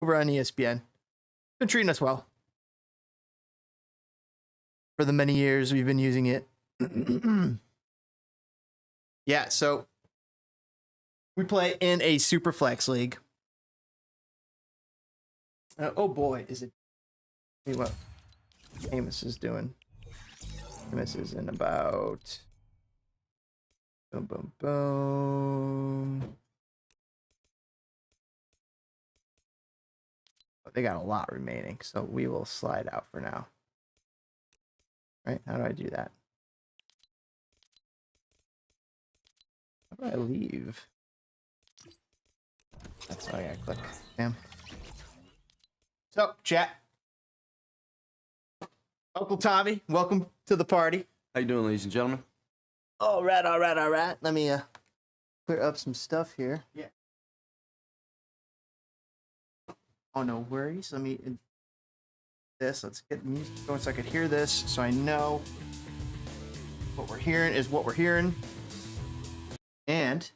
over on ESPN. Been treating us well for the many years we've been using it. Yeah, so we play in a Superflex league. Oh boy, is it? See what Amos is doing. Amos is in about. Boom, boom, boom. They got a lot remaining, so we will slide out for now. Right? How do I do that? How do I leave? That's how I gotta click. Bam. So, chat. Uncle Tommy, welcome to the party. How you doing, ladies and gentlemen? All right, all right, all right. Let me clear up some stuff here. Yeah. Oh, no worries. Let me this. Let's get music going so I could hear this, so I know what we're hearing is what we're hearing. And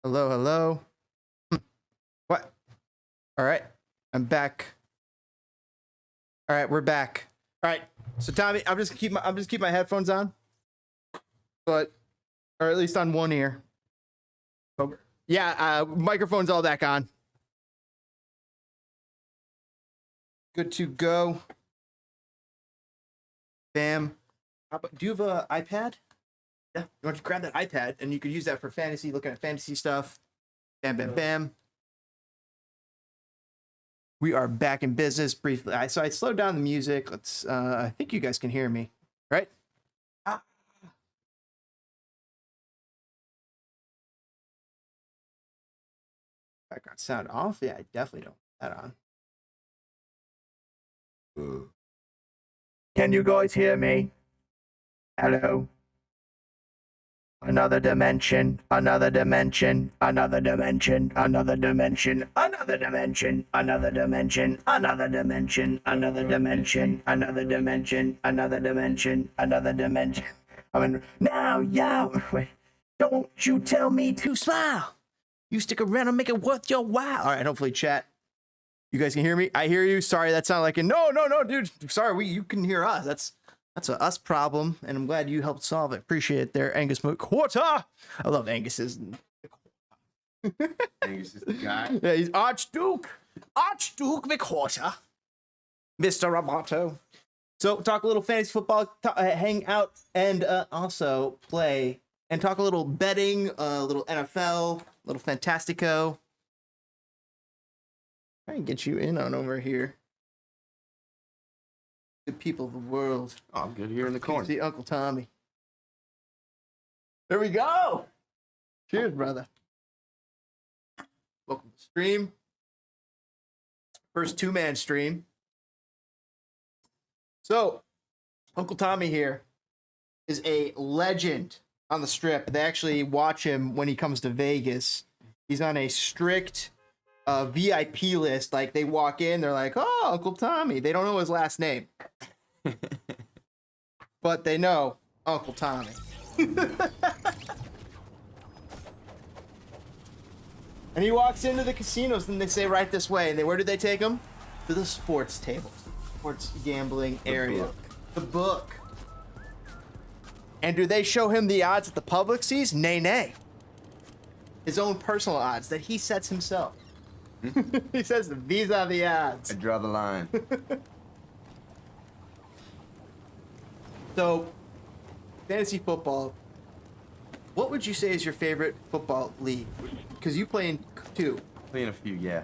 hello, hello. What? All right, I'm back. All right, we're back. All right, so Tommy, I'm just keep my headphones on, but or at least on one ear. Oh, yeah, microphone's all back on. Good to go. Bam. Do you have an iPad? Yeah. You want to grab that iPad and you could use that for fantasy, looking at fantasy stuff. Bam, bam, bam. We are back in business briefly. So I slowed down the music. Let's, I think you guys can hear me, right? Ah. Background sound off. Yeah, I definitely don't put that on. Can you guys hear me? Hello? Another dimension, another dimension, another dimension, another dimension, another dimension, another dimension, another dimension, another dimension, another dimension, another dimension, another dimension. I mean, now, yeah, wait, don't you tell me to smile. You stick around and make it worth your while. All right, hopefully chat. You guys can hear me? I hear you. Sorry, that sounded like a no, dude. Sorry, you can hear us. That's a us problem, and I'm glad you helped solve it. Appreciate it there, Angus McQuarter. I love Angus's. Angus is the guy. Yeah, he's Archduke McQuarter. Mr. Roboto. So talk a little fantasy football, hang out, and also play and talk a little betting, a little NFL, a little Fantastico. Try and get you in on over here. Good people of the world. Oh, I'm good here in the corner. See Uncle Tommy. There we go. Cheers, brother. Welcome to the stream. First two-man stream. So, Uncle Tommy here is a legend on the strip. They actually watch him when he comes to Vegas. He's on a strict VIP list. Like, they walk in, they're like, oh, Uncle Tommy. They don't know his last name. But they know Uncle Tommy. And he walks into the casinos and they say, right this way. And where do they take him? To the sports tables. Sports gambling area. The book. And do they show him the odds that the public sees? Nay, nay. His own personal odds that he sets himself. He says, these are the odds. I draw the line. So, fantasy football. What would you say is your favorite football league? Because you play in two. Playing a few, yeah.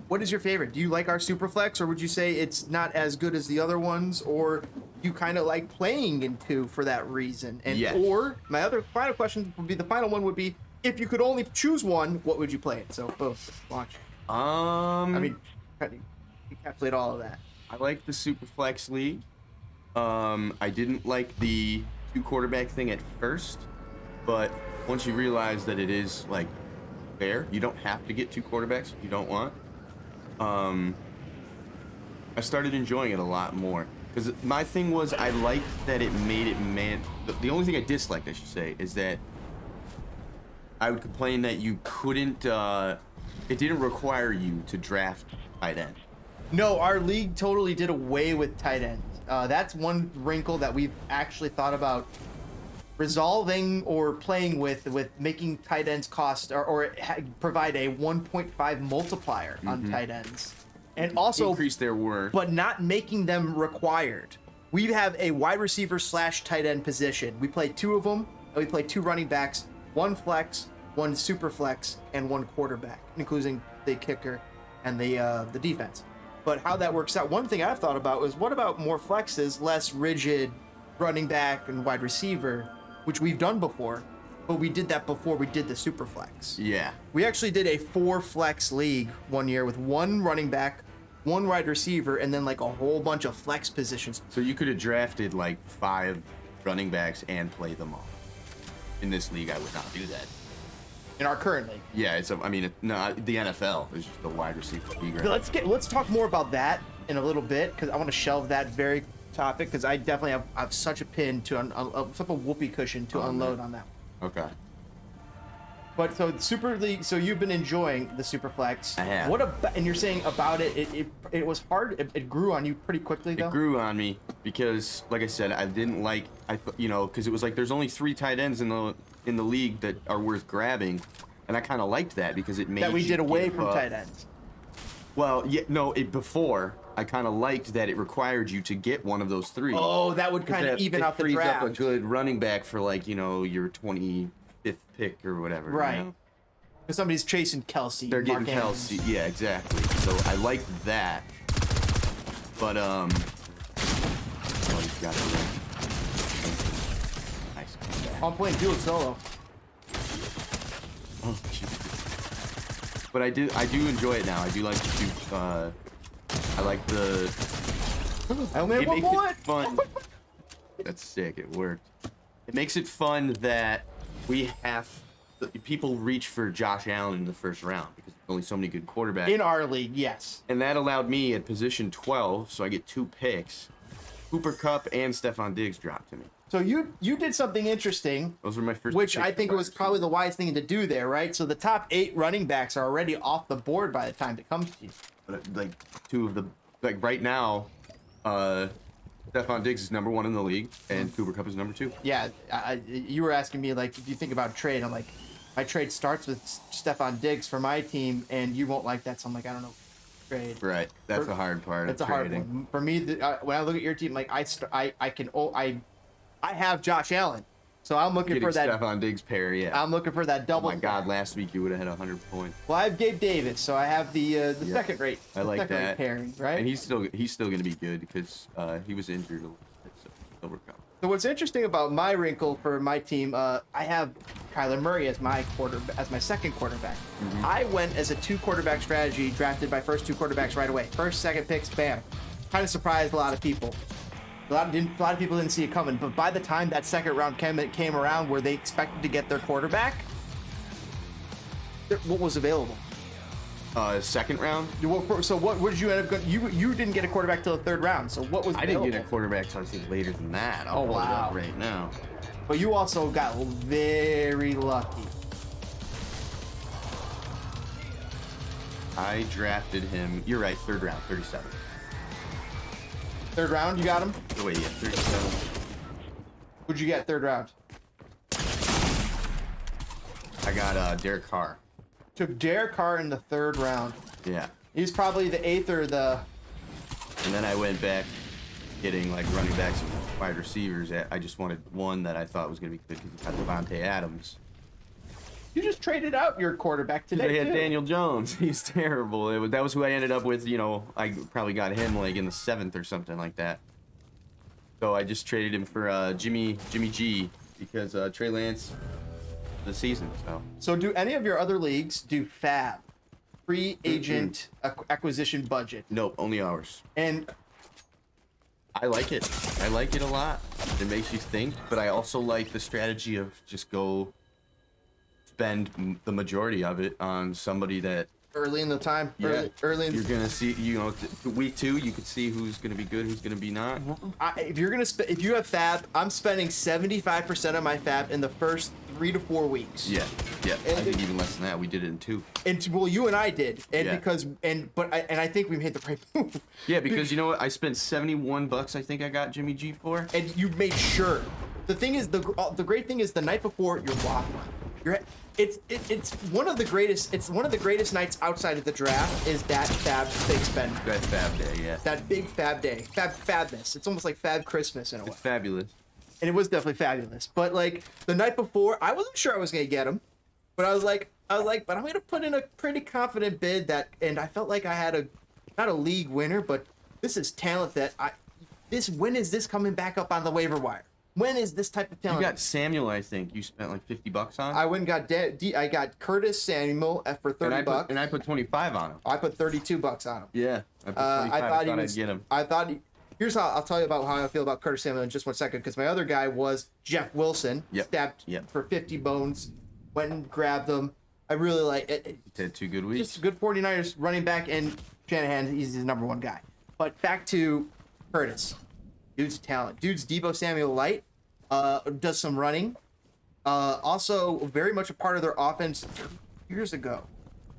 What is your favorite? Do you like our Superflex, or would you say it's not as good as the other ones, or you kind of like playing in two for that reason? And yes. Or my other final question would be, the final one would be, if you could only choose one, what would you play in? So boom, launch. I mean, encapsulate all of that. I like the Superflex League. I didn't like the 2 quarterback thing at first, but once you realize that it is like fair, you don't have to get 2 quarterbacks if you don't want. I started enjoying it a lot more because my thing was I liked that it made it the only thing I disliked, I should say, is that I would complain that you couldn't it didn't require you to draft tight end. No, our league totally did away with tight ends. That's one wrinkle that we've actually thought about resolving or playing with making tight ends cost or provide a 1.5 multiplier on tight ends, and also increase their worth, but not making them required. We have a wide receiver / tight end position. We play 2 of them. We play 2 running backs, 1 flex, 1 super flex, and 1 quarterback, including the kicker and the defense. But how that works out, one thing I've thought about was, what about more flexes, less rigid running back and wide receiver, which we've done before, but we did that before we did the super flex. Yeah. We actually did a 4 flex league one year with 1 running back, 1 wide receiver, and then like a whole bunch of flex positions. So you could have drafted like 5 running backs and play them all. In this league, I would not do that. In our current league. Yeah, it's no, the NFL is just the wide receiver league. Right? Let's talk more about that in a little bit, because I want to shelve that very topic, because I definitely have such a pin to such a whoopee cushion to unload on that. Okay. But so Super League, so you've been enjoying the Superflex. I have. What about, and you're saying about it was hard. It grew on you pretty quickly though. It grew on me because, like I said, I didn't like because it was like there's only 3 tight ends in the league that are worth grabbing, and I kind of liked that because it made that we did away from up. tight ends. Well, yeah, no, before I kind of liked that it required you to get one of those 3. Oh, that would kind of even out the frees draft. up a good running back for like your 25th pick or whatever. Right. You know? Because somebody's chasing Kelsey. They're Mark getting Andrews. Kelsey. Yeah, exactly. So I liked that. But oh, he's got it right. Nice. I'm playing duo solo. Oh, but I do enjoy it now. I do like to do. I like the. I only have It one makes point. it fun. That's sick. It worked. It makes it fun that we have people reach for Josh Allen in the first round because there's only so many good quarterbacks In our league, yes. and that allowed me at position 12, so I get 2 picks. Cooper Kupp and Stephon Diggs dropped to me. So you did something interesting. Those were my first. Which I think was probably the wise thing to do there, right? So the top 8 running backs are already off the board by the time it comes to you. But like 2 of the right now, Stephon Diggs is #1 in the league, and Cooper Kupp is #2. Yeah, you were asking me, like, if you think about trade, I'm like, my trade starts with Stephon Diggs for my team, and you won't like that, so I'm like, I don't know. Trade. Right, that's the hard part. That's of a hard trading. one. For me, when I look at your team, like, I have Josh Allen, so I'm looking Getting for that. Stephon Diggs pair, yeah. I'm looking for that Oh double. my God! Last week you would have had 100 points. Well, I have Gabe Davis, so I have the second rate. I like that pairing, right? And he's still going to be good because he was injured a little bit, so he'll recover. So what's interesting about my wrinkle for my team, I have Kyler Murray as my second quarterback. Mm-hmm. I went as a 2-quarterback strategy, drafted my first 2 quarterbacks right away. First, second picks, bam. Kind of surprised a lot of people. A lot of people didn't see it coming, but by the time that second round came around, where they expected to get their quarterback, what was available? Second round. So what did you end up going? You didn't get a quarterback till the 3rd round. So what was I available? didn't get a quarterback till I think later than that. I'll pull it up right now. But you also got very lucky. I drafted him. You're right. 3rd round, 37. 3rd round, you got him? Oh wait, yeah, 37. Who'd you get 3rd round? I got Derek Carr. Took Derek Carr in the 3rd round. Yeah. He's probably the 8th or the... And then I went back getting like running backs and wide receivers. I just wanted one that I thought was going to be good because he got Devontae Adams. You just traded out your quarterback today, They had too. Daniel Jones. He's terrible. That was who I ended up with. You know, I probably got him like in the 7th or something like that. So I just traded him for Jimmy G because Trey Lance the season. So do any of your other leagues do FAB, free agent acquisition budget? Nope, only ours. And I like it. I like it a lot. It makes you think, but I also like the strategy of just go spend the majority of it on somebody that early in the time, yeah, early in you're gonna see. You know, week 2, you could see who's gonna be good, who's gonna be not. if you have FAB, I'm spending 75% of my FAB in the first 3 to 4 weeks. Yeah, yeah. I think even less than that. We did it in 2. And well, you and I did, and Yeah. I think we made the right move. Yeah, because you know what? I spent $71. I think I got Jimmy G for. And you made sure. The thing is, the great thing is the night before you're walking. It's one of the greatest nights outside of the draft is that FAB big spend. That Fab Day, yeah. That big FAB day, Fabness. It's almost like Fab Christmas in a way. It's fabulous. And it was definitely fabulous. But like the night before, I wasn't sure I was gonna get him, but I was like, but I'm gonna put in a pretty confident bid and I felt like I had not a league winner, but this is talent that when is this coming back up on the waiver wire? When is this type of talent? You got Samuel, I think. You spent like $50 on. I went and got I got Curtis Samuel for $30. And I put 25 on him. I put $32 on him. Yeah, I put 25. I thought I'd get him. I thought. Here's how I'll tell you about how I feel about Curtis Samuel in just 1 second, because my other guy was Jeff Wilson. Yep. Stabbed for 50 bones. Went and grabbed him. I really like it. He had 2 good weeks. Just good 49ers running back, and Shanahan, he's his #1 guy. But back to Curtis. Dude's talent. Dude's Deebo Samuel light. Does some running. Also, very much a part of their offense years ago.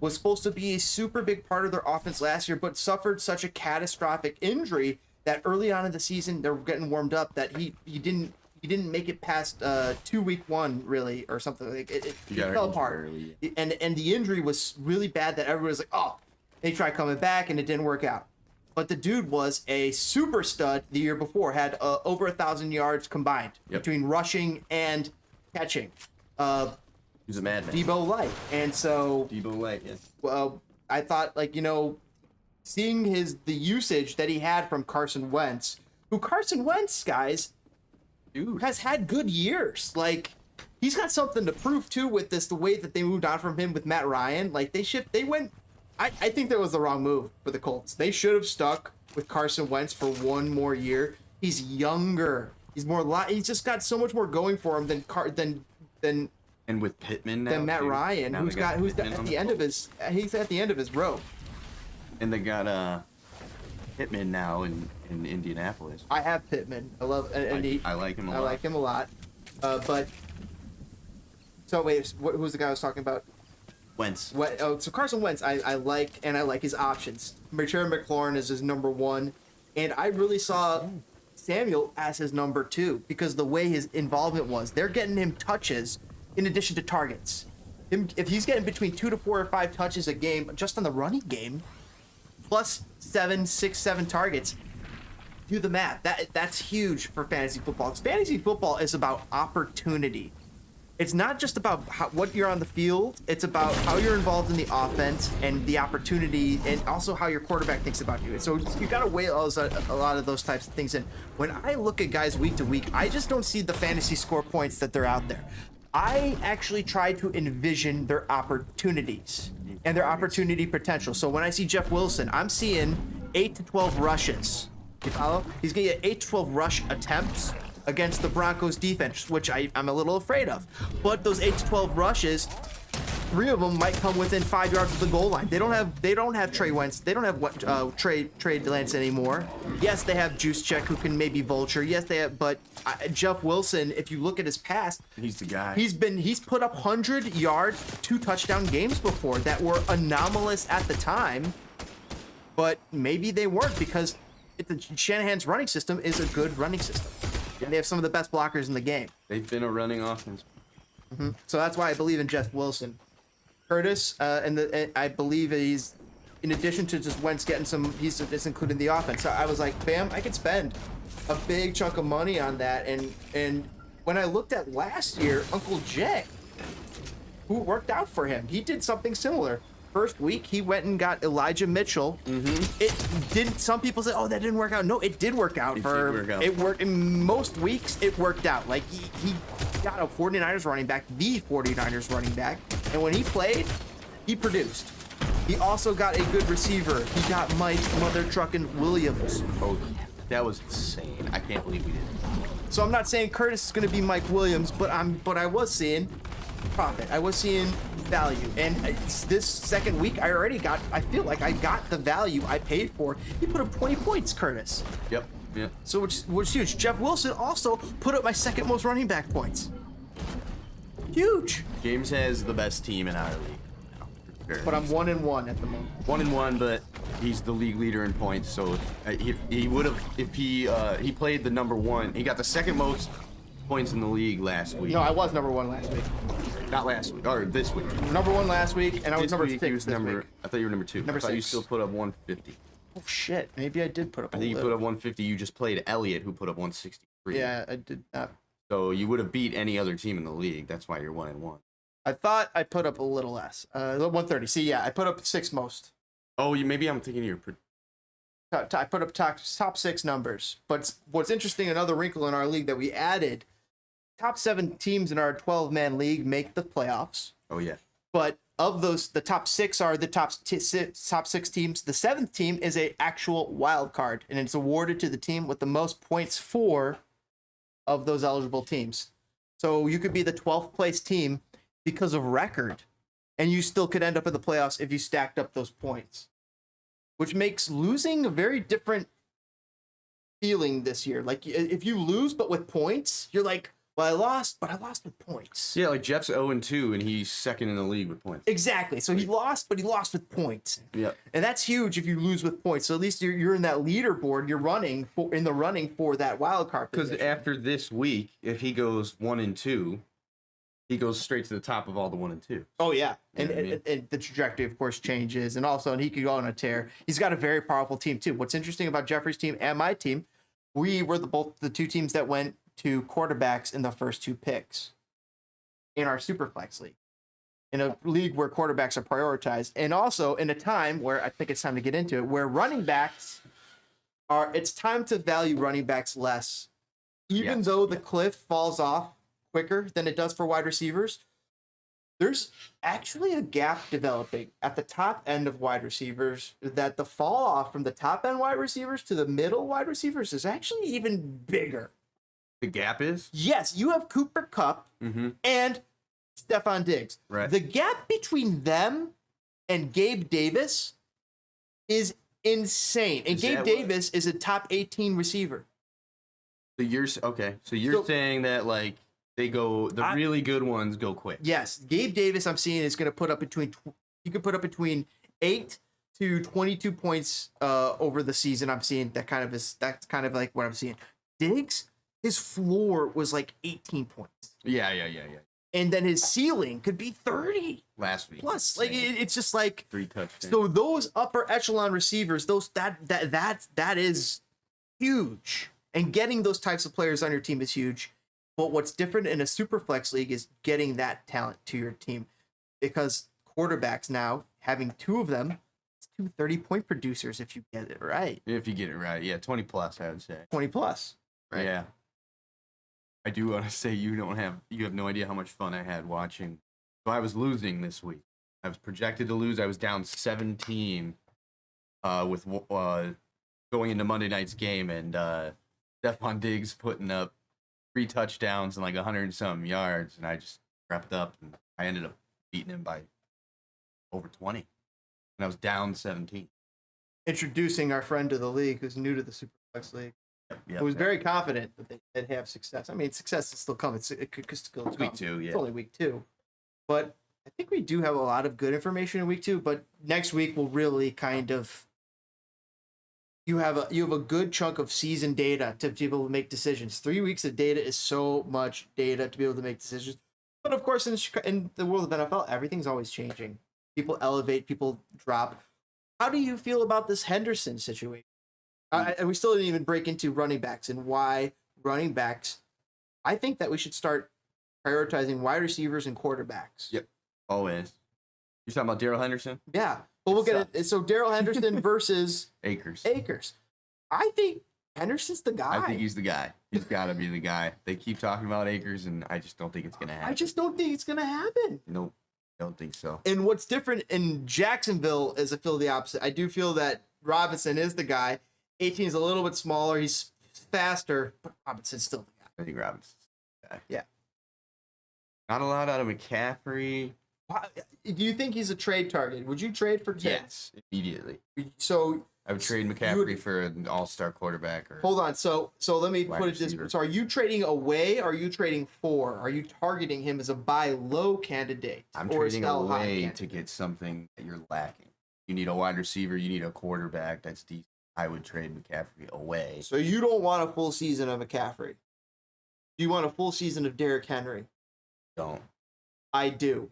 Was supposed to be a super big part of their offense last year, but suffered such a catastrophic injury that early on in the season they were getting warmed up that he didn't make it past week 1 really or something like it fell apart early. and the injury was really bad that everyone was like, oh, they tried coming back and it didn't work out. But the dude was a super stud the year before, had over 1,000 yards combined between rushing and catching. He's a madman. Deebo Light. And so Deebo Light, yeah. well, I thought, like, seeing the usage that he had from Carson Wentz, who Carson Wentz, guys, Dude. has had good years. Like, he's got something to prove too with the way that they moved on from him with Matt Ryan. Like, they went. I think that was the wrong move for the Colts. They should have stuck with Carson Wentz for 1 more year. He's younger. He's more. He's just got so much more going for him than And with Pittman now. than Matt too. Ryan, Now who's they got at Pittman on the end of his. He's at the end of his rope. And they got Pittman now in Indianapolis. I have Pittman. I love and I like him a lot. I like him a lot. But so wait, who's the guy I was talking about? Wentz. So Carson Wentz, I like, and I like his options. Terry McLaurin is his number one, and I really saw Samuel as his number two because the way his involvement was. They're getting him touches in addition to targets. If he's getting between 2 to 4 or 5 touches a game just on the running game, plus 6, 7 targets, do the math. That's huge for fantasy football. Fantasy football is about opportunity. It's not just about what you're on the field. It's about how you're involved in the offense and the opportunity, and also how your quarterback thinks about you. And so you got to weigh a lot of those types of things in. When I look at guys week to week, I just don't see the fantasy score points that they're out there. I actually try to envision their opportunities and their opportunity potential. So when I see Jeff Wilson, I'm seeing 8 to 12 rushes. You follow? He's going to get 8 to 12 rush attempts against the Broncos defense, which I'm a little afraid of. But those 8 to 12 rushes, 3 of them might come within 5 yards of the goal line. They don't have Trey Wentz. They don't have Trey Lance anymore. Yes, they have Juszczyk, who can maybe vulture. Yes, they have, but Jeff Wilson, if you look at his past, he's the guy. He's put up 100-yard, 2-touchdown games before that were anomalous at the time, but maybe they weren't because Shanahan's running system is a good running system. And they have some of the best blockers in the game. They've been a running offense. Mm-hmm. So that's why I believe in Jeff Wilson. Curtis, and I believe he's, in addition to just Wentz getting some, he's included in the offense. So I was like, bam, I could spend a big chunk of money on that. And when I looked at last year, Uncle Jay, who worked out for him, he did something similar. First week, he went and got Elijah Mitchell. Mm-hmm. It didn't. Some people say, "Oh, that didn't work out." No, it did work out. It worked in most weeks. It worked out. Like he got a 49ers running back, the 49ers running back, and when he played, he produced. He also got a good receiver. He got Mike Mother Truckin' Williams. Oh, that was insane! I can't believe we did it. So I'm not saying Curtis is going to be Mike Williams, but I was seeing profit. I was seeing value, and this second week I feel like I got the value I paid for. He put up 20 points, Curtis. Yep. So which was huge. Jeff Wilson also put up my second most running back points. Huge. James has the best team in our league. Sure. But I'm 1-1 at the moment. 1-1, but he's the league leader in points. So if he played the number one, he got the second most points in the league last week. No, I was number 1 last week. Not last week, or this week. Number 1 last week, and I was number 6 this week. I thought you were number 2. Number I thought 6. You still put up 150. Oh shit, maybe I did put up. I think you put up 150. You just played Elliott, who put up 163. Yeah, I did not. So you would have beat any other team in the league. That's why you're 1-1. I thought I put up a little less. 130. See, yeah, I put up 6 most. Oh, maybe I'm thinking you're. I put up top 6 numbers. But what's interesting, another wrinkle in our league that we added, top 7 teams in our 12-man league make the playoffs. Oh yeah. But of those, the top 6 are the top 6 teams. The 7th team is a actual wild card, and it's awarded to the team with the most points for of those eligible teams. So you could be the 12th place team because of record, and you still could end up in the playoffs if you stacked up those points, which makes losing a very different feeling this year. Like if you lose but with points, you're like, well, I lost, but I lost with points. Yeah, like Jeff's 0-2, and he's second in the league with points. Exactly. So he lost, but he lost with points. Yeah. And that's huge if you lose with points. So at least you're in that leaderboard. You're in the running for that wild card position. Because after this week, if he goes 1-2, he goes straight to the top of all the 1 and 2. Oh yeah, and the trajectory, of course, changes, and he could go on a tear. He's got a very powerful team too. What's interesting about Jeffrey's team and my team, we were both the 2 teams that went to quarterbacks in the first 2 picks in our Superflex league, in a league where quarterbacks are prioritized, and also in a time where I think it's time to get into it, where running backs it's time to value running backs less, even though the cliff falls off quicker than it does for wide receivers. There's actually a gap developing at the top end of wide receivers, that the fall off from the top end wide receivers to the middle wide receivers is actually even bigger. The gap is? Yes, you have Cooper Kupp and Stephon Diggs. Right. The gap between them and Gabe Davis is insane. And Is Gabe that Davis is a top 18 receiver. So you're okay. So you're saying that like they go, the really good ones go quick. Yes, Gabe Davis, I'm seeing is going to put up between 8 to 22 points over the season. I'm seeing that's kind of like what I'm seeing. Diggs, his floor was like 18 points. Yeah. And then his ceiling could be 30 last week. plus. Like it's just like 3 touchdowns. So those upper echelon receivers, that is huge. And getting those types of players on your team is huge. But what's different in a Superflex league is getting that talent to your team, because quarterbacks now, having 2 of them, it's 2 30-point producers if you get it right. If you get it right, yeah, 20 plus, I would say. 20 plus, right? Yeah. I do want to say you have no idea how much fun I had watching. So I was losing this week. I was projected to lose. I was down 17 with going into Monday night's game, and Stephon Diggs putting up 3 touchdowns and like 100 and some yards, and I just crept up and I ended up beating him by over 20, and I was down 17. Introducing our friend to the league who's new to the Superflex league. Who was very confident that they'd have success. I mean, success is still coming. It could still come. Week 2, yeah. It's only week 2. But I think we do have a lot of good information in week 2, but next week will really kind of you have a good chunk of season data to be able to make decisions. 3 weeks of data is so much data to be able to make decisions. But of course, in the world of NFL, everything's always changing. People elevate, people drop. How do you feel about this Henderson situation? And we still didn't even break into running backs and why running backs. I think that we should start prioritizing wide receivers and quarterbacks. Yep, always. You're talking about Darrell Henderson? Yeah. Well, we'll get it. So Darrell Henderson versus Akers. I think Henderson's the guy. I think he's the guy. He's got to be the guy. They keep talking about Akers, and I just don't think it's going to happen. I just don't think it's going to happen. Nope. Don't think so. And what's different in Jacksonville is I feel the opposite. I do feel that Robinson is the guy. 18 is a little bit smaller. He's faster, but Robinson's still the guy. I think Robinson's the guy. Yeah. Not a lot out of McCaffrey. Do you think he's a trade target? Would you trade for Tim? Yes, immediately. So I would trade McCaffrey for an all-star quarterback. Or hold on. So let me put it this way. So are you trading away or are you trading for? Are you targeting him as a buy low candidate? I'm trading away to get something that you're lacking. You need a wide receiver. You need a quarterback that's decent. I would trade McCaffrey away. So you don't want a full season of McCaffrey. You want a full season of Derrick Henry. Don't. I do.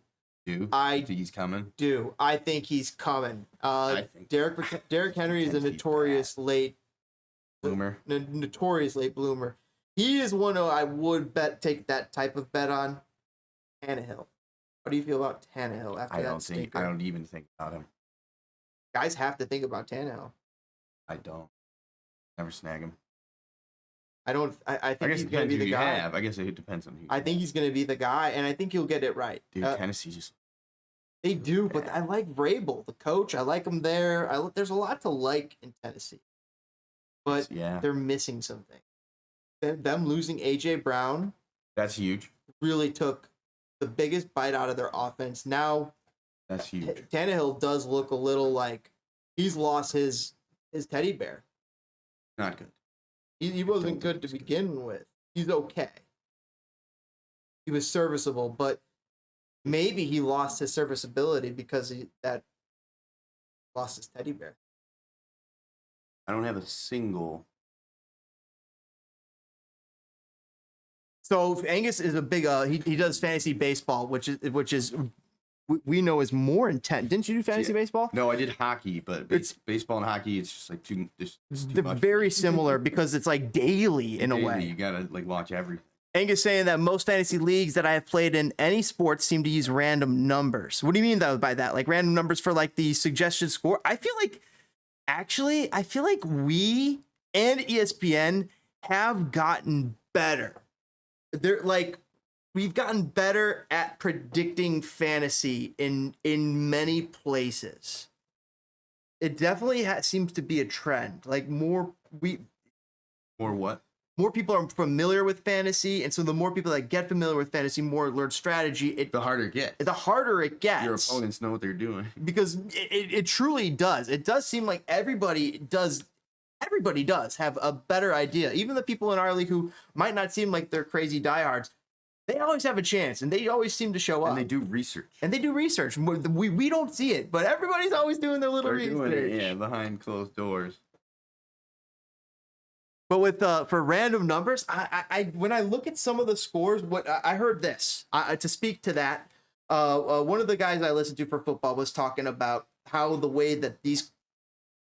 I think he's coming. I think he's coming. Derrick Henry is a notorious late bloomer. Notorious late bloomer. He is one I would take that type of bet on. Tannehill. How do you feel about Tannehill after that? I don't even think about him. Guys have to think about Tannehill. I don't. Never snag him. I think he's going to be the guy. I guess it depends on who. I think he's going to be the guy, and I think he'll get it right. Dude, Tennessee just. They do, but I like Vrabel, the coach. I like him there. There's a lot to like in Tennessee, but they're missing something. Them losing A.J. Brown. That's huge. Really took the biggest bite out of their offense. Now, that's huge. Tannehill does look a little like he's lost his teddy bear. Not good. He wasn't good to begin with. He's okay. He was serviceable, but maybe he lost his serviceability because he lost his teddy bear. I don't have a single. So Angus is a big. He does fantasy baseball, which is we know is more intense. Didn't you do fantasy baseball? No, I did hockey, but it's baseball and hockey. It's just like too much. Very similar because it's like daily in a way. You gotta like watch everything. Angus saying that most fantasy leagues that I have played in any sports seem to use random numbers. What do you mean by that? Like random numbers for like the suggested score? I feel like we and ESPN have gotten better. They're like. We've gotten better at predicting fantasy in many places. It definitely seems to be a trend. Like more what? more people are familiar with fantasy, and so the more people that get familiar with fantasy, more learn strategy. The harder it gets. The harder it gets. Your opponents know what they're doing. Because it truly does. It does seem like everybody does have a better idea. Even the people in our league who might not seem like they're crazy diehards, they always have a chance, and they always seem to show up. And they do research. We don't see it, but everybody's always doing their little research. Doing it, yeah, behind closed doors. But with for random numbers, I when I look at some of the scores, what I heard this to speak to that. One of the guys I listened to for football was talking about how the way that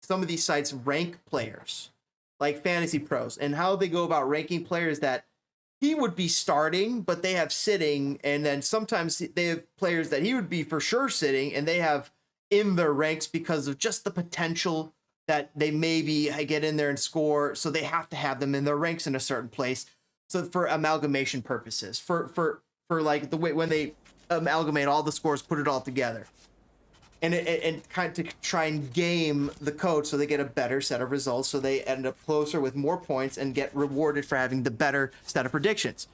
some of these sites rank players, like Fantasy Pros, and how they go about ranking players that he would be starting, but they have sitting, and then sometimes they have players that he would be for sure sitting, and they have in their ranks because of just the potential that they maybe get in there and score, so they have to have them in their ranks in a certain place. So for amalgamation purposes, for like the way when they amalgamate all the scores, put it all together, and kind of to try and game the code so they get a better set of results, so they end up closer with more points and get rewarded for having the better set of predictions,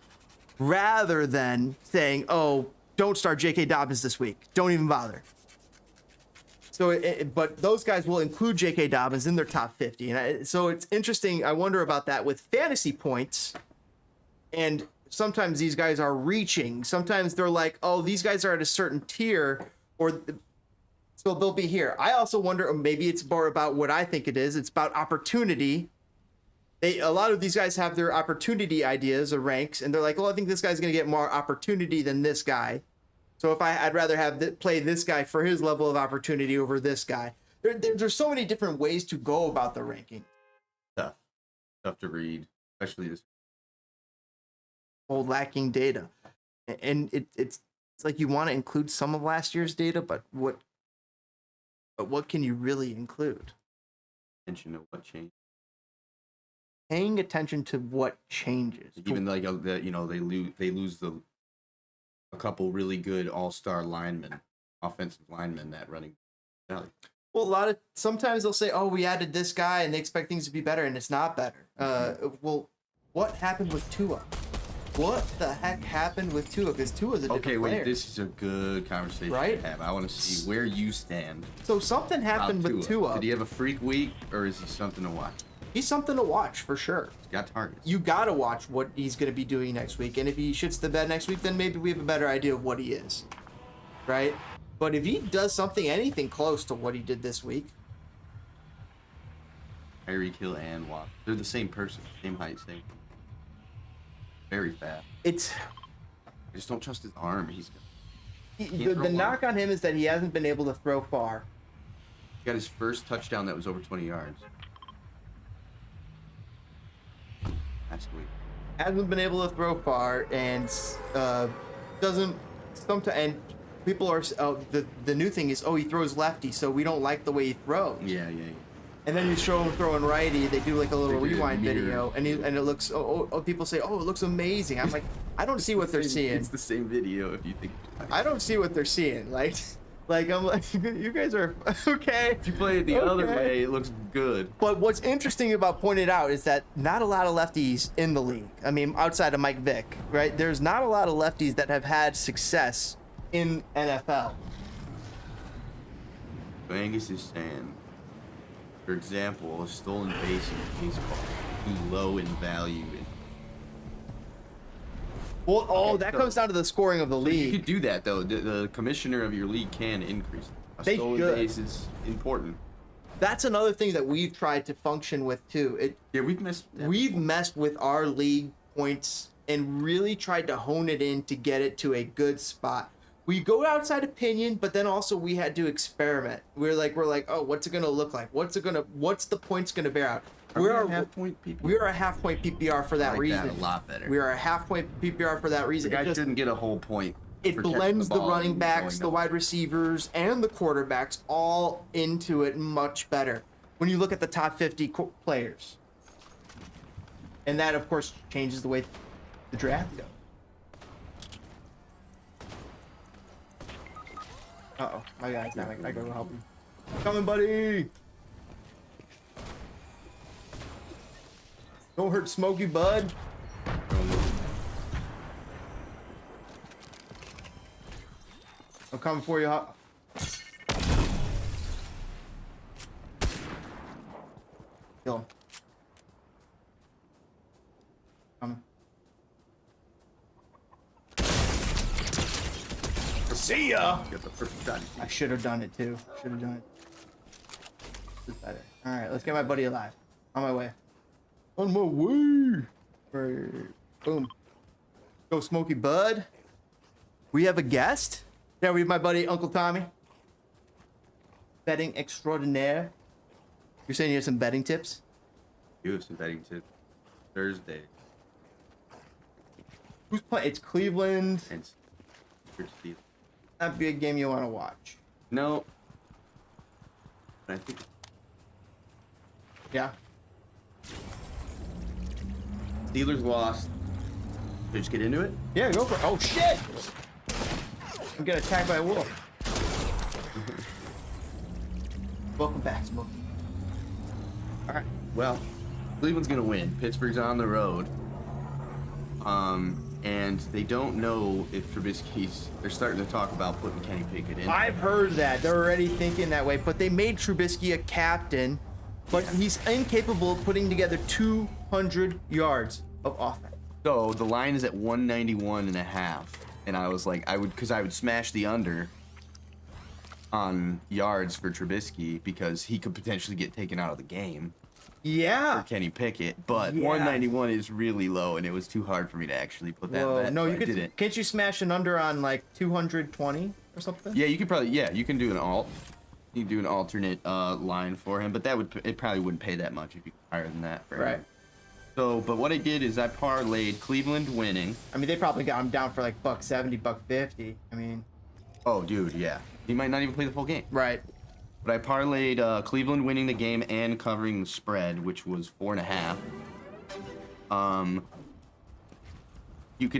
rather than saying, "Oh, don't start J.K. Dobbins this week. Don't even bother." So, but those guys will include J.K. Dobbins in their top 50. And so it's interesting. I wonder about that with fantasy points. And sometimes these guys are reaching. Sometimes they're like, oh, these guys are at a certain tier, so they'll be here. I also wonder, or maybe it's more about what I think it is. It's about opportunity. A lot of these guys have their opportunity ideas or ranks, and they're like, well, I think this guy's going to get more opportunity than this guy. So I'd rather have play this guy for his level of opportunity over this guy. There's so many different ways to go about the ranking. Tough to read, especially this whole lacking data, and it's like you want to include some of last year's data, but what can you really include? Attention to what changed. Paying attention to what changes. Even like they lose a couple really good all-star linemen, offensive linemen that running valley. Well, sometimes they'll say, "Oh, we added this guy," and they expect things to be better, and it's not better. Well, what happened with Tua? What the heck happened with Tua? Because Tua's a different player. Okay, wait, this is a good conversation to have. I want to see where you stand. So something happened with Tua. Did he have a freak week, or is he something to watch? He's something to watch for sure. He's got targets. You got to watch what he's going to be doing next week. And if he shits the bed next week, then maybe we have a better idea of what he is. Right? But if he does anything close to what he did this week. Tyreek Hill and Watt. They're the same person. Same height, same. Very fast. I just don't trust his arm. The knock on him is that he hasn't been able to throw far. He got his first touchdown that was over 20 yards. Last week. Hasn't been able to throw far, and doesn't. And people are. The new thing is, he throws lefty, so we don't like the way he throws. Yeah. And then you show him throwing righty. They do like a little rewind video, and it looks. People say, it looks amazing. I'm like, I don't see what they're seeing. It's the same video if you think. I don't see what they're seeing. Like I'm like, you guys are okay. If you play it the other way, it looks good. But what's interesting about pointing out is that not a lot of lefties in the league. I mean, outside of Mike Vick, right? There's not a lot of lefties that have had success in NFL. Angus is saying, for example, a stolen base in baseball too low in value. Well, that comes down to the scoring of the league. You could do that, though. The commissioner of your league can increase. A stolen base is important. That's another thing that we've tried to function with, too. We've messed with our league points and really tried to hone it in to get it to a good spot. We go outside opinion, but then also we had to experiment. We're like, oh, what's it gonna look like? What's the points gonna bear out? We are a half point PPR. We are a half point PPR for that reason. That a lot better. We are a half point PPR for that reason. The guy didn't get a whole point. It blends the running backs, the wide receivers, and the quarterbacks all into it much better when you look at the top 50 players. And that, of course, changes the way the draft goes. Uh-oh, my guy's down. I gotta go help him. Coming, buddy! Don't hurt Smokey, bud. I'm coming for you, Hot. Kill him. Coming. See ya! Got the perfect shot. I should have done it too. Should have done it. Better. All right, let's get my buddy alive. On my way. On my way. Boom. Go, Smokey Bud. We have a guest. Yeah, we have my buddy Uncle Tommy. Betting extraordinaire. You're saying you have some betting tips? You have some betting tips. Thursday. Who's playing? It's Cleveland. And That'd be a game you want to watch. no. I think. Yeah. Steelers lost. Should we just get into it? Yeah, go for it. Oh shit! I'm getting attacked by a wolf. Welcome back, Smokey. All right. Well, Cleveland's gonna win. Pittsburgh's on the road. And they don't know if Trubisky's. They're starting to talk about putting Kenny Pickett in. I've heard that. They're already thinking that way, but they made Trubisky a captain, but he's incapable of putting together 200 yards of offense. So the line is at 191.5, and I was like, I would smash the under on yards for Trubisky because he could potentially get taken out of the game. Yeah. For Kenny Pickett, but Yeah. 191 is really low, and it was too hard for me to actually put that. Whoa, bet, no, so you I could. didn't. Can't you smash an under on like 220 or something? Yeah, you could probably. Yeah, you can do an alt. You can do an alternate line for him, but it probably wouldn't pay that much if you higher than that. For Right. him. So, but what I did is I parlayed Cleveland winning. I mean, they probably got him down for like $1.70, $1.50. I mean. Oh, dude, yeah. He might not even play the full game. Right. But I parlayed Cleveland winning the game and covering the spread, which was 4.5.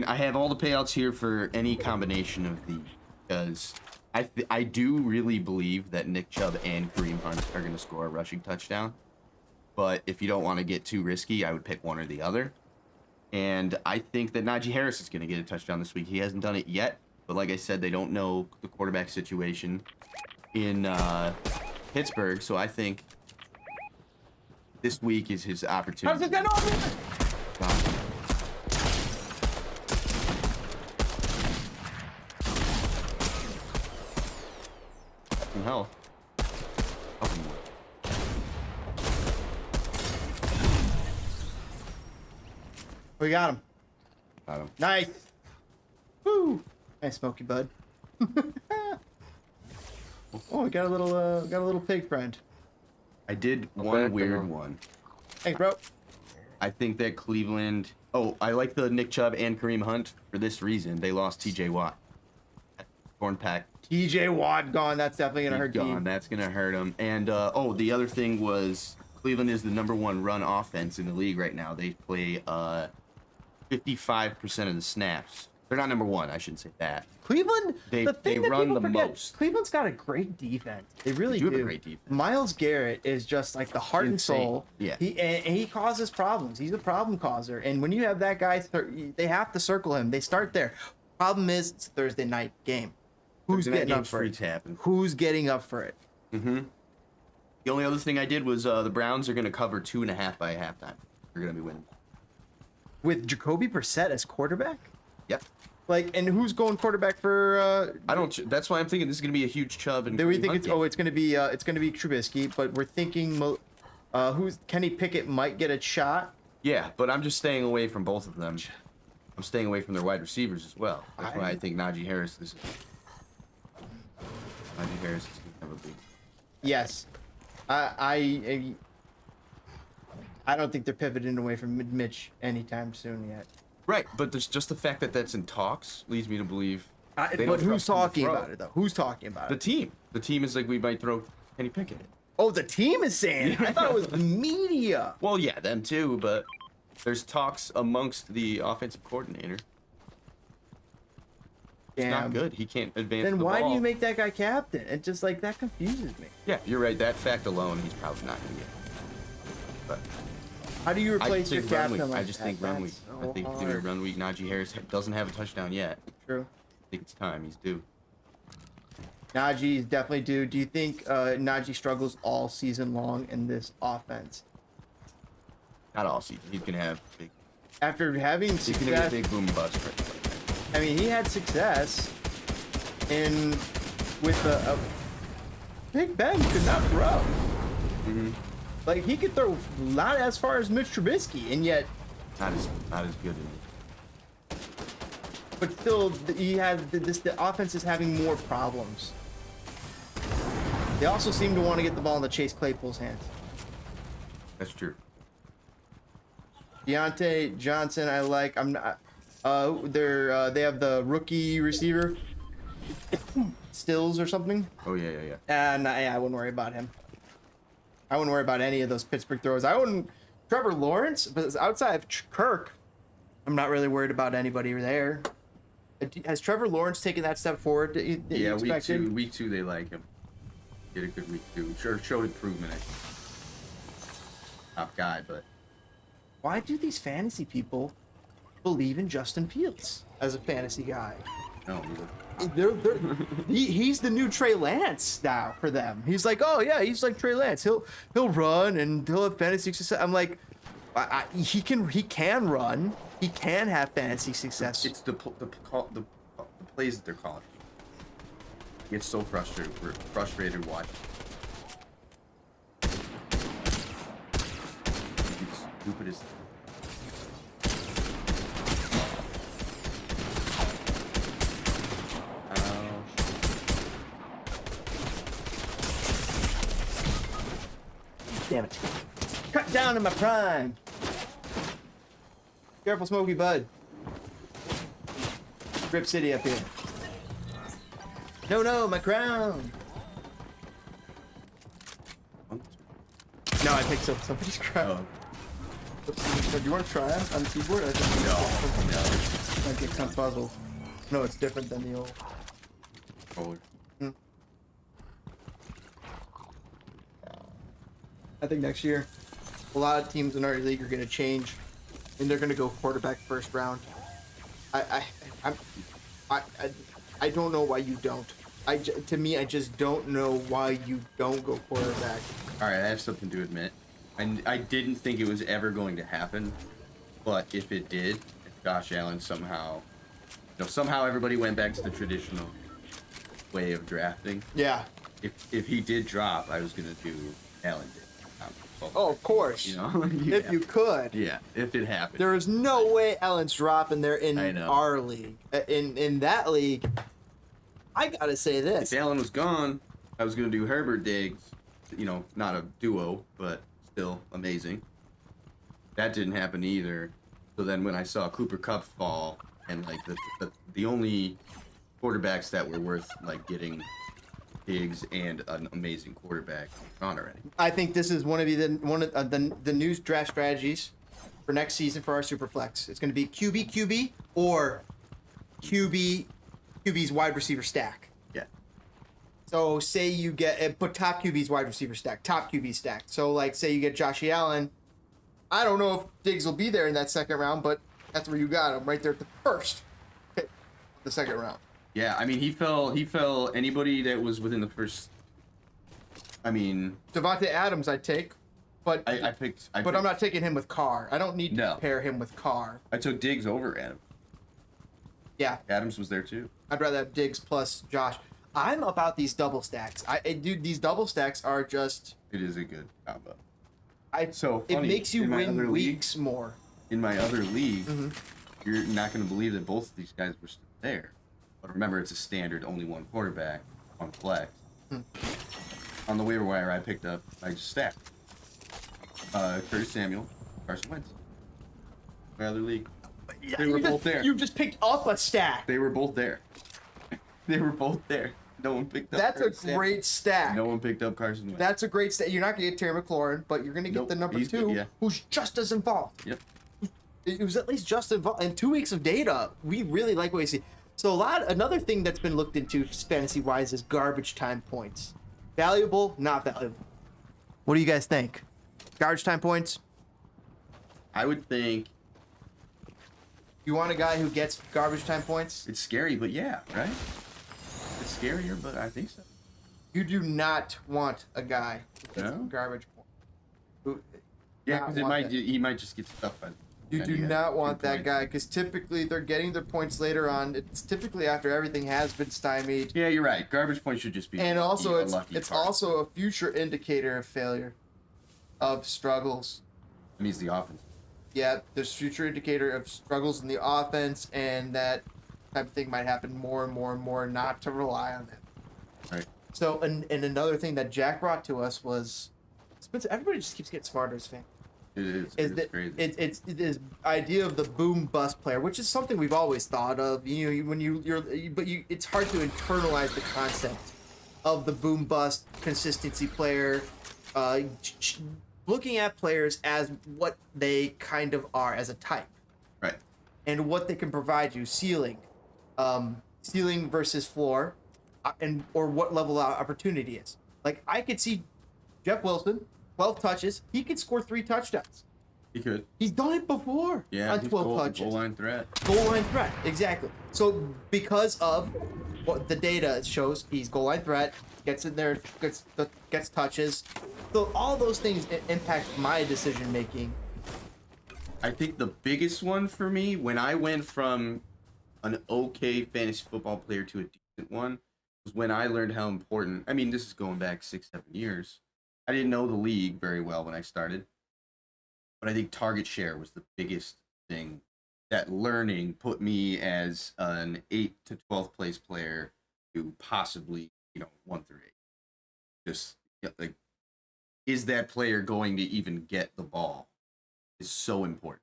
I have all the payouts here for any combination of these because I do really believe that Nick Chubb and Kareem Hunt are going to score a rushing touchdown. But if you don't want to get too risky, I would pick one or the other. And I think that Najee Harris is going to get a touchdown this week. He hasn't done it yet, but like I said, they don't know the quarterback situation in Pittsburgh, so I think this week is his opportunity. How's it going on? Fucking hell. Fucking hell. We got him. Got him. Nice. Woo. Nice, Smokey Bud. Oh, we got a little pig friend. I did one weird one. Thanks, bro. I think that Cleveland. Oh, I like the Nick Chubb and Kareem Hunt for this reason. They lost T.J. Watt. Torn pack. TJ Watt gone. That's definitely gonna hurt Gone. you. That's gonna hurt him. And the other thing was Cleveland is the #1 run offense in the league right now. They play 55% of the snaps. They're not #1. I shouldn't say that. Cleveland, They that run people the forget, most. Cleveland's got a great defense. They really do do. have a great defense. Myles Garrett is just like the heart Insane. and soul. Yeah. He causes problems. He's a problem causer. And when you have that guy, they have to circle him. They start there. Problem is, it's a Thursday night game. Who's getting up for it? Who's getting up for it? Mm-hmm. The only other thing I did was the Browns are going to cover 2.5 by halftime. They're going to be winning. With Jacoby Brissett as quarterback? Yep. Like, and who's going quarterback for? I don't. That's why I'm thinking this is going to be a huge Chubb and. Then we Kareem think Hunt it's game. it's gonna be Trubisky, but we're thinking who's Kenny Pickett might get a shot. Yeah, but I'm just staying away from both of them. I'm staying away from their wide receivers as well. That's why I think Najee Harris is. Najee Harris is going to have a big. Yes, I don't think they're pivoting away from Mitch anytime soon yet. Right, but there's just the fact that that's in talks leads me to believe. they don't But who's trust him to talking throw. about it though? Who's talking about The it? team. The team is like we might throw Kenny Pickett. Oh, the team is saying it. I thought it was the media. Well, yeah, them too, but there's talks amongst the offensive coordinator. It's not good. He can't advance Then the why ball. do you make that guy captain? It just like that confuses me. Yeah, you're right. That fact alone, he's probably not going to get it. But How do you replace your captain? I Like just that? think run week. That's I so think hard. doing run week. Najee Harris doesn't have a touchdown yet. True. I think it's time. He's due. Najee is definitely due. Do you think Najee struggles all season long in this offense? Not all season. He's gonna have big. After having He's gonna success, be a big boom bust. I mean, he had success in with a Big Ben could not throw. Mm-hmm. Like he could throw not as far as Mitch Trubisky, and yet, Not as good. but still, he had this. The offense is having more problems. They also seem to want to get the ball into Chase Claypool's hands. That's true. Deontay Johnson, I like. I'm not. They have the rookie receiver, Stills or something. Oh yeah. And I wouldn't worry about him. I wouldn't worry about any of those Pittsburgh throws. I wouldn't. Trevor Lawrence, but outside of Kirk, I'm not really worried about anybody there. Has Trevor Lawrence taken that step forward that you Yeah, expected? week two they like him. Did a good week two. Sure, showed improvement. Top guy, but Why do these fantasy people believe in Justin Fields as a fantasy guy? no. He's the new Trey Lance now for them. He's like, oh yeah, he's like Trey Lance. He'll run and he'll have fantasy success. I'm like, he can run. He can have fantasy success. It's the plays that they're calling. He gets so frustrated watching. He's stupid as. Damn it! Cut down to my prime. Careful, Smokey Bud. Rip City up here. No, my crown. No, I picked up somebody's crown. Oh, Do you want to try it on the keyboard? I think I get some puzzles. No, it's different than the old. forward. I think next year, a lot of teams in our league are going to change, and they're going to go quarterback first round. I don't know why you don't. To me, I just don't know why you don't go quarterback. All right, I have something to admit. I didn't think it was ever going to happen, but if it did, if Josh Allen somehow everybody went back to the traditional way of drafting. Yeah. If he did drop, I was gonna do Allen did. Oh, of course. You know, If you could. Yeah, if it happened. There is no way Allen's dropping there in I know. our league. In that league, I gotta say this. If Allen was gone, I was gonna do Herbert Diggs. You know, not a duo, but still amazing. That didn't happen either. So then when I saw Cooper Kupp fall, and like the only quarterbacks that were worth like getting Diggs and an amazing quarterback gone already. I think this is one of the new draft strategies for next season for our Superflex. It's going to be QB or QB's wide receiver stack. Yeah. So say you get but top QB's wide receiver stack, top QB stack. So like say you get Josh Allen. I don't know if Diggs will be there in that second round, but that's where you got him right there at the first pick, the second round. Yeah, I mean he fell. Anybody that was within the first. I mean. Devontae Adams, I'd take, but I picked. I'm not taking him with Carr. I don't need to pair him with Carr. I took Diggs over Adams. Yeah. Adams was there too. I'd rather have Diggs plus Josh. I'm about these double stacks. Dude, these double stacks are just. It is a good combo. It makes you win weeks more. In my other league, you're not going to believe that both of these guys were still there. But remember, it's a standard, only one quarterback, one flex. On the waiver wire, I just stacked. Curtis Samuel, Carson Wentz. My other league. They were both there. You just picked up a stack. They were both there. They were both there. No one picked up. That's Curtis a great stack. No one picked up Carson Wentz. That's a great stack. You're not going to get Terry McLaurin, but you're going to get the number he's two, good, yeah. who's just as involved. Yep. It was at least just involved. In 2 weeks of data, we really like what we see. So another thing that's been looked into fantasy-wise is garbage time points. Valuable, not valuable. What do you guys think? Garbage time points? I would think You want a guy who gets garbage time points? it's scary, but yeah, right? It's scarier, but I think so. You do not want a guy who gets No? garbage points. Who, Yeah, not because want that. he might just get stuck by. You do not want that guy, because typically they're getting their points later on. It's typically after everything has been stymied. Yeah, you're right. Garbage points should just be. And also, a lucky it's card. also a future indicator of failure, of struggles. It means the offense. Yeah, there's future indicator of struggles in the offense, and that type of thing might happen more and more and more. Not to rely on them. Right. So, and another thing that Jack brought to us was, Spencer. Everybody just keeps getting smarter as fans. It's crazy. It's this idea of the boom bust player, which is something we've always thought of. You know, it's hard to internalize the concept of the boom bust consistency player. Looking at players as what they kind of are as a type, Right. and what they can provide you, ceiling versus floor, or what level of opportunity is. Like, I could see Jeff Wilson, 12 touches, he could score 3 touchdowns. He could. He's done it before. Yeah. On He's 12 touches. Goal line threat. Goal line threat, exactly. So because of what the data shows, he's goal line threat, gets in there, gets touches. So all those things impact my decision making. I think the biggest one for me, when I went from an okay fantasy football player to a decent one, was when I learned how important. I mean, this is going back 6-7 years. I didn't know the league very well when I started, but I think target share was the biggest thing. That learning put me as an 8 to 12th place player to possibly, 1 through 8. Just like, is that player going to even get the ball? Is so important.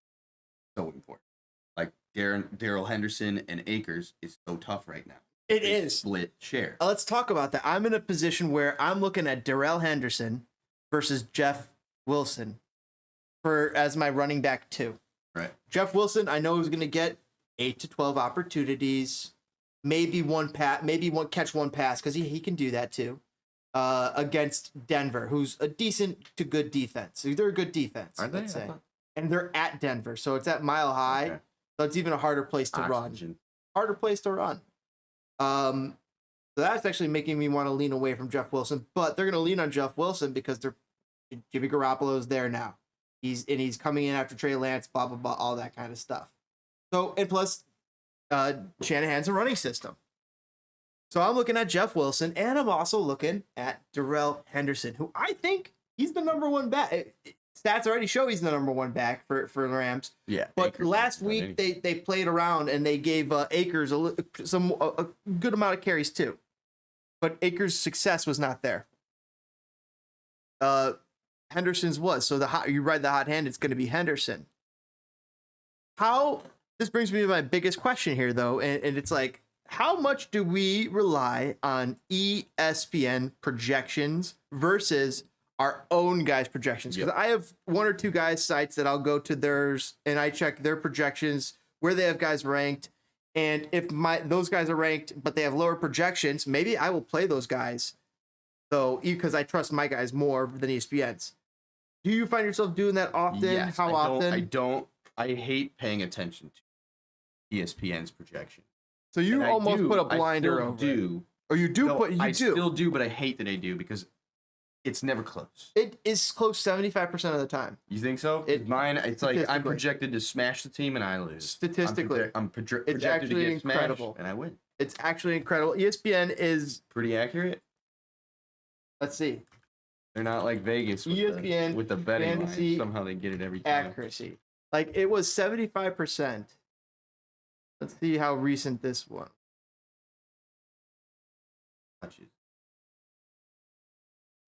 So important. Like Daryl Henderson and Akers is so tough right now. It They is. split share. Let's talk about that. I'm in a position where I'm looking at Darrell Henderson versus Jeff Wilson as my running back 2. Right. Jeff Wilson, I know he's going to get 8 to 12 opportunities, maybe one catch one pass, because he can do that too. Against Denver, who's a decent to good defense. They're a good defense, Are they? let's say. And they're at Denver, so it's at Mile High. Okay. So it's even a harder place to Oxygen. run. Harder place to run. So that's actually making me want to lean away from Jeff Wilson, but they're going to lean on Jeff Wilson because Jimmy Garoppolo's there now. He's coming in after Trey Lance, blah blah blah, all that kind of stuff. So, and plus, Shanahan's a running system. So I'm looking at Jeff Wilson, and I'm also looking at Darrell Henderson, who I think he's the number 1 back. Stats already show he's the number 1 back for the Rams. Yeah. But Akers last week they played around and they gave Akers a good amount of carries too. But Akers' success was not there. Henderson's was. So you ride the hot hand, it's going to be Henderson. This brings me to my biggest question here, though, and it's like, how much do we rely on ESPN projections versus our own guys' projections? Because I have 1 or 2 guys' sites that I'll go to theirs and I check their projections, where they have guys ranked. And if those guys are ranked, but they have lower projections, maybe I will play those guys. So, because I trust my guys more than ESPN's. Do you find yourself doing that often? Yes, How often? I don't. I hate paying attention to ESPN's projection. So you almost put a blinder over it. Or you do, but I still do, but I hate that I do because it's never close. It is close 75% of the time. You think so? Mine, it's like I'm projected to smash the team and I lose. Statistically, I'm projected it's actually to get incredible, smashed and I win. It's actually incredible. ESPN is pretty accurate. Let's see. They're not like Vegas with ESPN with the betting line. Somehow they get it every time. Accuracy. Like, it was 75%. Let's see how recent this one.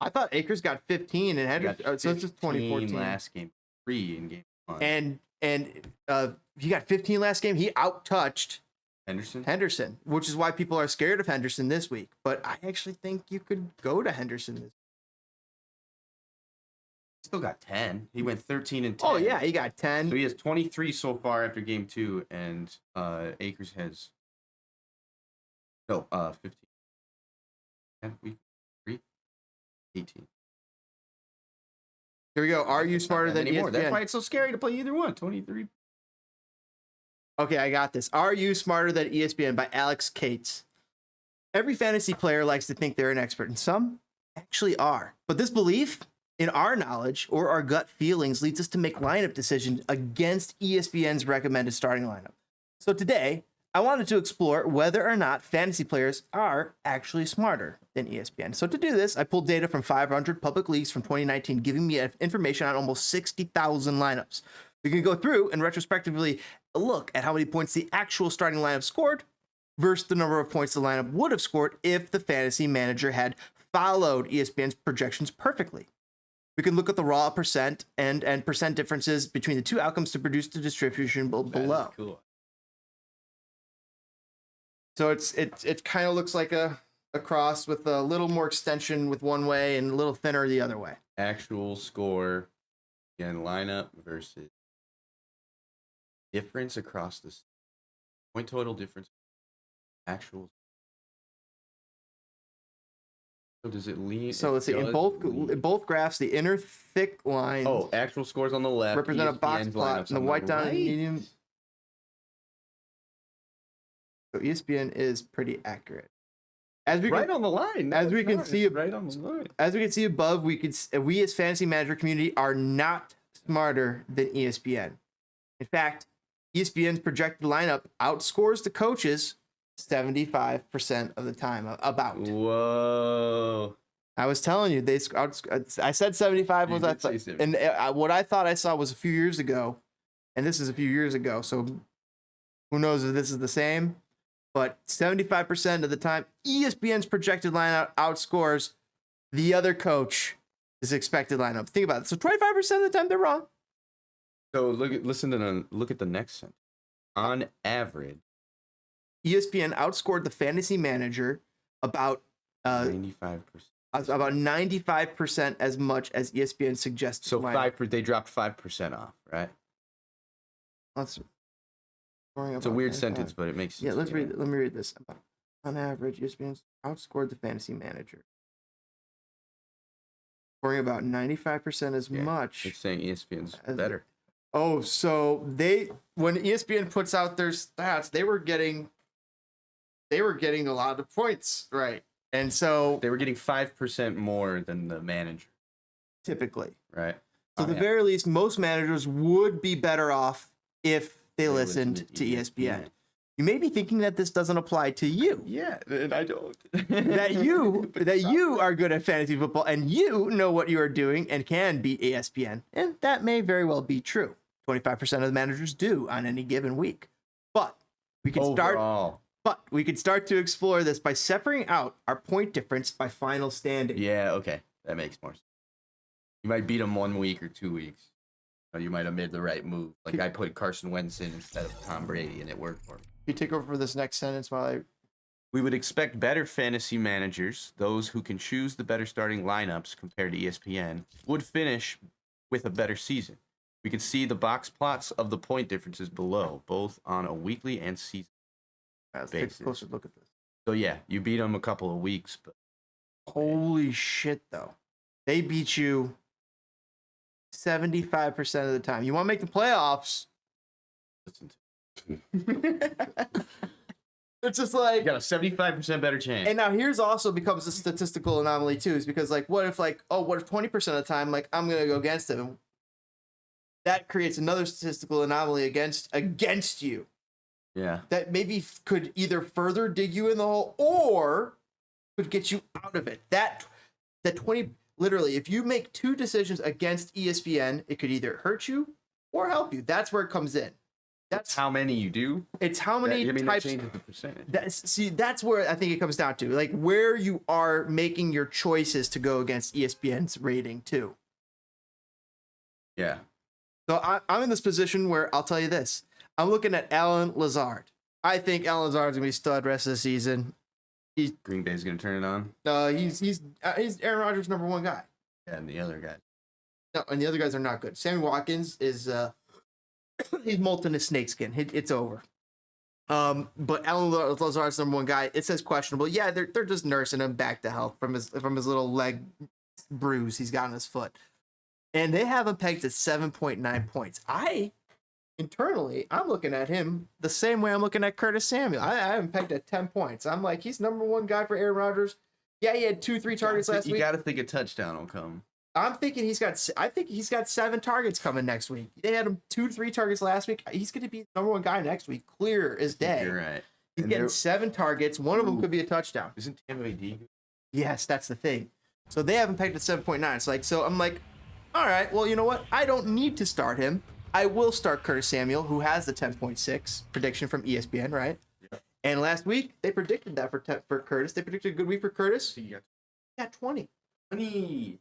I thought Akers got 15 and Henderson. So it's just 2014 last game, 3 in game 1. And he got 15 last game. He out-touched Henderson, which is why people are scared of Henderson this week. But I actually think you could go to Henderson this week. Still got 10. He went 13 and 10. Oh yeah, he got 10. So he has 23 so far after game 2, and Akers has 15. 10 week 3, 18. Here we go. Are you smarter than anymore? ESPN? That's why it's so scary to play either one. 23. Okay, I got this. Are you smarter than ESPN by Alex Cates? Every fantasy player likes to think they're an expert, and some actually are. But this belief in our knowledge or our gut feelings leads us to make lineup decisions against ESPN's recommended starting lineup. So today, I wanted to explore whether or not fantasy players are actually smarter than ESPN. So to do this, I pulled data from 500 public leagues from 2019, giving me information on almost 60,000 lineups. We can go through and retrospectively look at how many points the actual starting lineup scored versus the number of points the lineup would have scored if the fantasy manager had followed ESPN's projections perfectly. We can look at the raw percent and percent differences between the two outcomes to produce the distribution below. Cool. So it kind of looks like a cross with a little more extension with one way and a little thinner the other way. Actual score, again, lineup versus difference across the point total difference. Actual. So does it lean? So let's see. In both graphs, the inner thick lines. Oh, actual scores on the left represent a box ESPN's plot, lineups and the on white down right. medium. So ESPN is pretty accurate. As we Right can, on the line. as we can see, right on the line. as we can see above, we as fantasy manager community are not smarter than ESPN. In fact, ESPN's projected lineup outscores the coaches 75% of the time. About. Whoa. I was telling you, I said 75 was You I did say thought, 75. and what I thought I saw was a few years ago, and this is a few years ago. So who knows if this is the same? But 75% of the time, ESPN's projected lineup outscores the other coach's expected lineup. Think about it. So 25% of the time, they're wrong. So look at the next sentence. On average, ESPN outscored the fantasy manager about 95%. about 95% as much as ESPN suggested. So they dropped 5% off, right? It's a weird sentence, but it makes sense. Yeah, let me read this. On average, ESPN outscored the fantasy manager, scoring about 95% as much. It's saying ESPN's better. Oh, so when ESPN puts out their stats, they were getting a lot of points, right? And so They were getting 5% more than the manager, typically, right? so at the very least, most managers would be better off if they listened to E ESPN. You may be thinking that this doesn't apply to you. Yeah, and I don't. that you are good at fantasy football and you know what you are doing and can beat ESPN. And that may very well be true. 25% of the managers do on any given week. But we can start to explore this by separating out our point difference by final standing. Yeah, okay. That makes more sense. You might beat them 1 week or 2 weeks. Or you might have made the right move. Like I put Carson Wentz in instead of Tom Brady and it worked for me. You take over for this next sentence while I... We would expect better fantasy managers, those who can choose the better starting lineups compared to ESPN, would finish with a better season. We can see the box plots of the point differences below, both on a weekly and season Let's basis. take a closer look at this. So yeah, you beat them a couple of weeks, but Holy shit, though. They beat you 75% of the time. You want to make the playoffs? listen to It's just like... you got a 75% better chance. And now here's also becomes a statistical anomaly too, is because like, what if 20% of the time, like I'm going to go against him? That creates another statistical anomaly against you. Yeah. That maybe could either further dig you in the hole or could get you out of it. That 20, literally, if you make two decisions against ESPN, it could either hurt you or help you. That's where it comes in. That's how many you do. It's how many that types. changes the percentage. That's where I think it comes down to, like where you are making your choices to go against ESPN's rating too. Yeah. So I'm in this position where I'll tell you this. I'm looking at Alan Lazard. I think Alan Lazard's gonna be stud rest of the season. Green Bay's gonna turn it on. He's Aaron Rodgers' #1 guy. Yeah, and the other guy. No, and the other guys are not good. Sammy Watkins is he's molten his snakeskin. It's over. But Alan Lazard's #1 guy. It says questionable. Yeah, they're just nursing him back to health from his little leg bruise he's got on his foot. And they have him pegged at 7.9 points. Internally, I'm looking at him the same way I'm looking at Curtis Samuel. I have him pegged at 10 points. I'm like, he's number one guy for Aaron Rodgers. Yeah, he had 2-3 targets last week. You got to think a touchdown will come. I think he's got 7 targets coming next week. They had him 2-3 targets last week. He's going to be the number one guy next week, clear as day. You're right. He's getting 7 targets. One of them could be a touchdown. Isn't Tampa Bay? Yes, that's the thing. So they have him pegged at 7.9. So I'm like, all right, well, you know what? I don't need to start him. I will start Curtis Samuel, who has the 10.6 prediction from ESPN, right? Yeah. And last week, they predicted that for Curtis. They predicted a good week for Curtis. So you got 20. 20.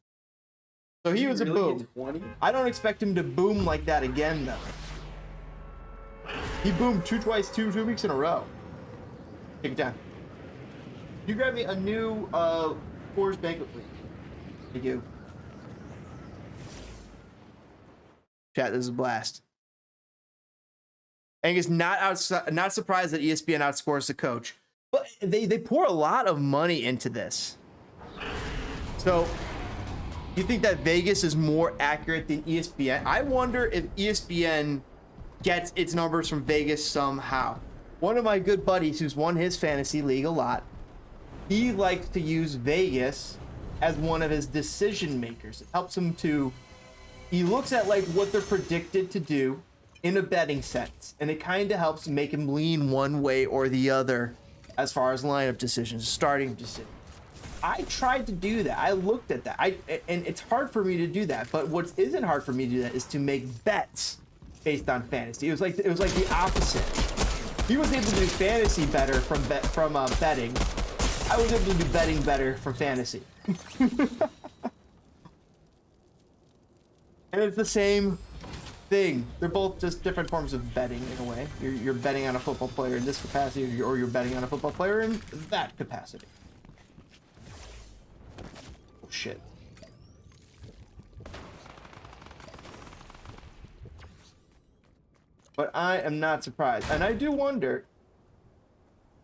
So he was really a boom. 20? I don't expect him to boom like that again, though. He boomed two weeks in a row. Take it down. You grab me a new Coors Banquet, please. Thank you. Chat, this is a blast. Angus not surprised that ESPN outscores the coach, but they pour a lot of money into this. So, you think that Vegas is more accurate than ESPN? I wonder if ESPN gets its numbers from Vegas somehow. One of my good buddies who's won his fantasy league a lot, he likes to use Vegas as one of his decision makers. It helps him to, he looks at like what they're predicted to do in a betting sense, and it kind of helps make him lean one way or the other as far as lineup decisions, starting decisions. I tried to do that. I looked at that. And it's hard for me to do that. But what isn't hard for me to do that is to make bets based on fantasy. It was like the opposite. He was able to do fantasy better from betting. I was able to do betting better from fantasy. And it's the same thing. They're both just different forms of betting in a way. You're betting on a football player in this capacity, or you're betting on a football player in that capacity. Oh, shit. But I am not surprised. And I do wonder,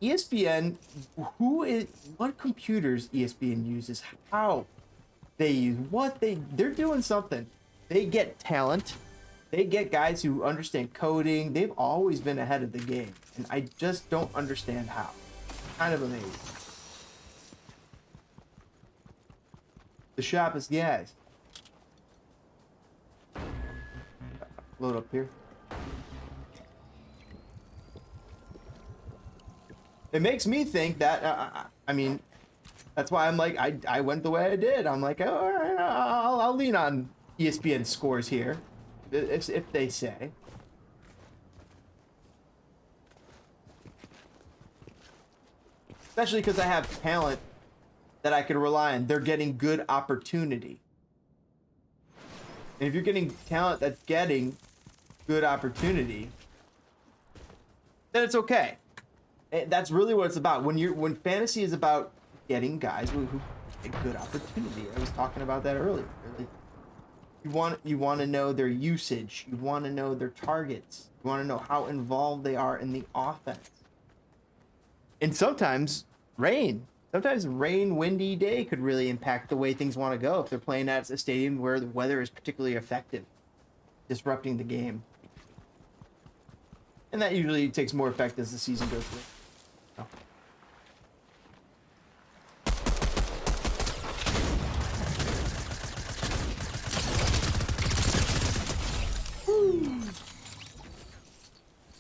ESPN, what computers ESPN uses, how they use, they're doing something. They get talent. They get guys who understand coding. They've always been ahead of the game. And I just don't understand how. Kind of amazing. The shop is guys. Load up here. It makes me think that, I mean, that's why I'm like, I went the way I did. I'm like, oh, all right, I'll lean on ESPN scores here, if they say. Especially because I have talent that I could rely on. They're getting good opportunity. And if you're getting talent that's getting good opportunity, then it's okay. And that's really what it's about. When fantasy is about getting guys who get good opportunity. I was talking about that earlier. Really. You want to know their usage. You want to know their targets. You want to know how involved they are in the offense. And sometimes rain, windy day could really impact the way things want to go if they're playing at a stadium where the weather is particularly effective, disrupting the game. And that usually takes more effect as the season goes through. Oh.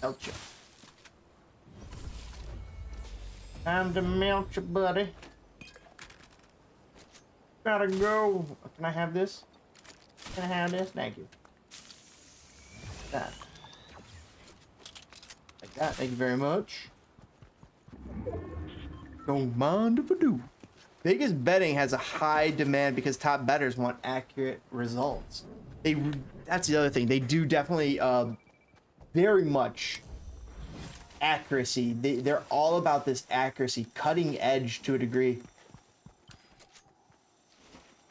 Melt you. Time to melt you, buddy. Gotta go. Can I have this? Can I have this? Thank you. That. Like that. Thank you very much. Don't mind if I do. Vegas betting has a high demand because top bettors want accurate results. That's the other thing. They do definitely very much accuracy. They're all about this accuracy, cutting edge to a degree.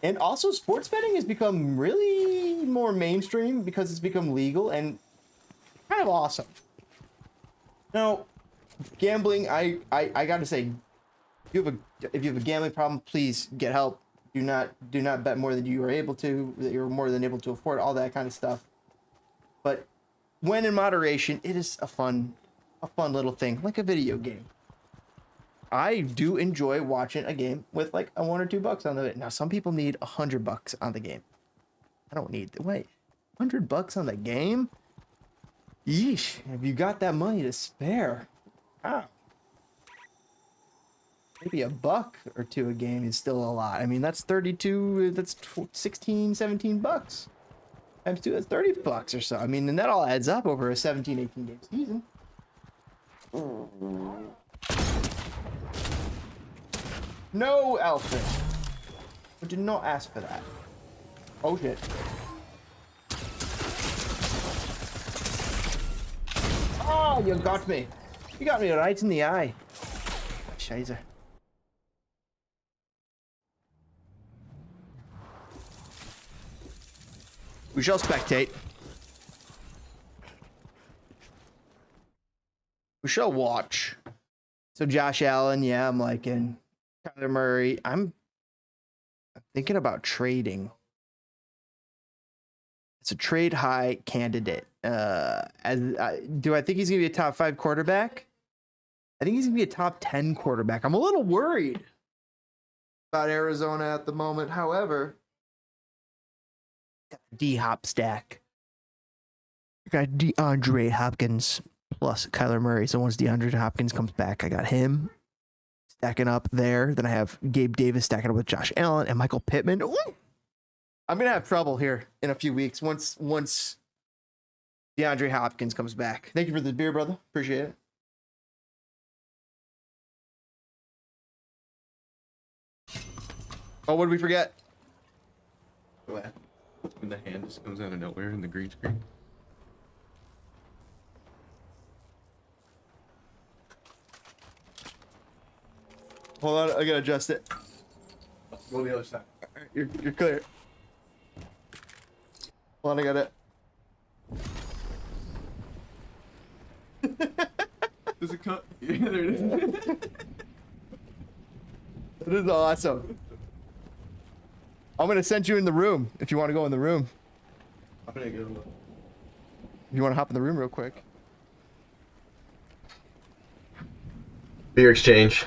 And also sports betting has become really more mainstream because it's become legal and kind of awesome. Now, gambling, I gotta say, if you have a gambling problem, please get help. Do not bet more than you are able to, that you're more than able to afford, all that kind of stuff. But when in moderation, it is a fun little thing, like a video game. I do enjoy watching a game with like a $1 or $2 on the. Now some people need $100 on the game. I don't need. Wait, $100 on the game? Yeesh! Have you got that money to spare? Wow. Maybe $1 or $2 a game is still a lot. I mean, that's 32. That's 16, $17. Times 2, that's $30 or so. I mean, and that all adds up over a 17, 18 game season. No, Alfred. I did not ask for that. Oh shit. Oh, you got me. You got me right in the eye. Scheiße. We shall spectate. We shall watch. So Josh Allen, yeah, I'm liking. Kyler Murray, I'm thinking about trading. It's a trade high candidate. Do I think he's gonna be a top 5 quarterback? I think he's gonna be a top 10 quarterback. I'm a little worried about Arizona at the moment. However, D-Hop stack. I got DeAndre Hopkins plus Kyler Murray. So once DeAndre Hopkins comes back, I got him stacking up there. Then I have Gabe Davis stacking up with Josh Allen and Michael Pittman. Ooh! I'm gonna have trouble here in a few weeks once DeAndre Hopkins comes back. Thank you for the beer, brother. Appreciate it. Oh, what did we forget? When the hand just comes out of nowhere in the green screen. Hold on, I gotta adjust it. Go the other side. All right, you're clear. Hold on, I got it. Does it cut? Yeah, there it is. That is awesome. I'm gonna send you in the room if you want to go in the room. I'm gonna go look. If you want to hop in the room real quick. Beer exchange.